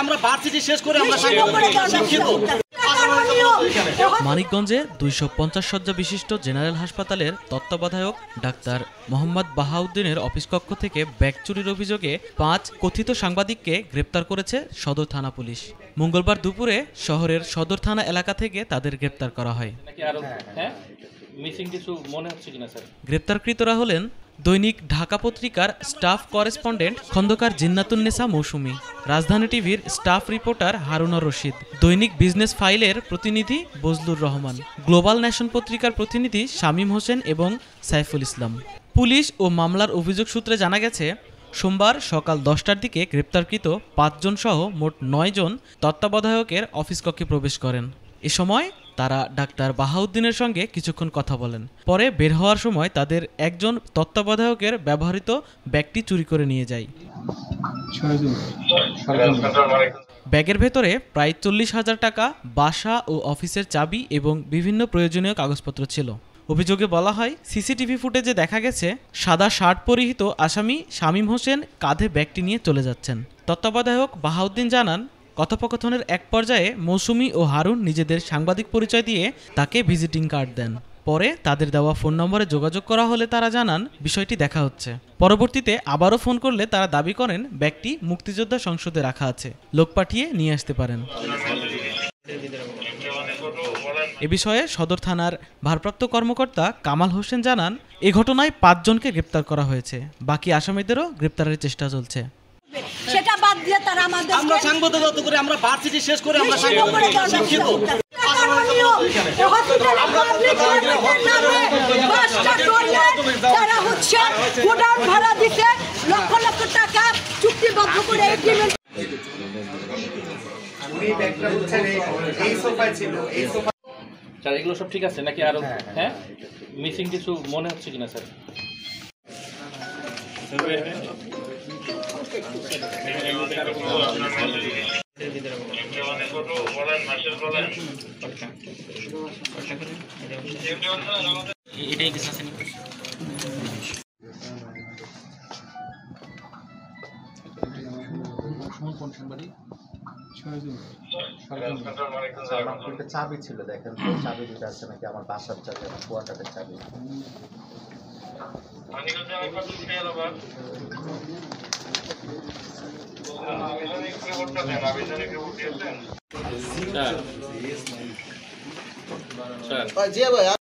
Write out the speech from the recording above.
আমরা ভার্সিটি শেষ করে আমরা শিক্ষিত। মানিকগঞ্জে 250 শয্যা বিশিষ্ট জেনারেল হাসপাতালের তত্ত্বাবধায়ক ডাক্তার মোহাম্মদ বাহাউদ্দিনের অফিস কক্ষ থেকে ব্যাগ চুরির অভিযোগে 5 কথিত সাংবাদিককে গ্রেপ্তার করেছে সদর থানা পুলিশ। মঙ্গলবার দুপুরে শহরের সদর থানা এলাকা থেকে তাদের গ্রেপ্তার করা হয়। গ্রেপ্তারকৃতরা হলেন দৈনিক ঢাকা পত্রিকার স্টাফ করেসপন্ডেন্ট খন্দকার জিন্নাতুন্নেসা মৌসুমী, রাজধানী টিভির স্টাফ রিপোর্টার হারুনার রশিদ, দৈনিক বিজনেস ফাইলের প্রতিনিধি বজলুর রহমান, গ্লোবাল নেশন পত্রিকার প্রতিনিধি শামীম হোসেন এবং সাইফুল ইসলাম। পুলিশ ও মামলার অভিযোগ সূত্রে জানা গেছে, সোমবার সকাল 10টার দিকে গ্রেপ্তারকৃত 5 জন সহ মোট 9 জন তত্ত্বাবধায়কের অফিস কক্ষে প্রবেশ করেন। এ সময় তারা ডাক্তার বাহাউদ্দিনের সঙ্গে কিছুক্ষণ কথা বলেন। পরে বের হওয়ার সময় তাদের একজন তত্ত্বাবধায়কের ব্যবহৃত ব্যাগটি চুরি করে নিয়ে যায়। ব্যাগের ভেতরে প্রায় 40,000 টাকা, বাসা ও অফিসের চাবি এবং বিভিন্ন প্রয়োজনীয় কাগজপত্র ছিল। অভিযোগে বলা হয়, সিসিটিভি ফুটেজে দেখা গেছে সাদা শার্ট পরিহিত আসামি শামীম হোসেন কাঁধে ব্যাগটি নিয়ে চলে যাচ্ছেন। তত্ত্বাবধায়ক বাহাউদ্দিন জানান, কথোপকথনের এক পর্যায়ে মৌসুমী ও হারুন নিজেদের সাংবাদিক পরিচয় দিয়ে তাকে ভিজিটিং কার্ড দেন। পরে তাদের দেওয়া ফোন নম্বরে যোগাযোগ করা হলে তারা জানান বিষয়টি দেখা হচ্ছে। পরবর্তীতে আবারও ফোন করলে তারা দাবি করেন ব্যাগটি মুক্তিযোদ্ধা সংসদে রাখা আছে, লোক পাঠিয়ে নিয়ে আসতে পারেন। এ বিষয়ে সদর থানার ভারপ্রাপ্ত কর্মকর্তা কামাল হোসেন জানান, এ ঘটনায় 5 জনকে গ্রেপ্তার করা হয়েছে, বাকি আসামিদেরও গ্রেপ্তারের চেষ্টা চলছে। সেটা বাদ দিয়ে তারা আমাদের আমরা সাংবাদিকতা করে আমরা ভার্সিটি শেষ করে আমরা শিক্ষিত। তারা হচ্ছে গোডাউন ভাড়া দিতে লক্ষ লক্ষ টাকা চুক্তিবদ্ধ করে এগ্রিমেন্ট। স্যার এগুলো সব ঠিক আছে নাকি আরো মিসিং কিছু মনে হচ্ছে কিনা স্যার? এটাই কিছু আছে চাবি ছিল, দেখেন চাবি দুটো আছে নাকি, আমার বাসার চাবি, আমার কোয়ার্টারের চাবি। স্যার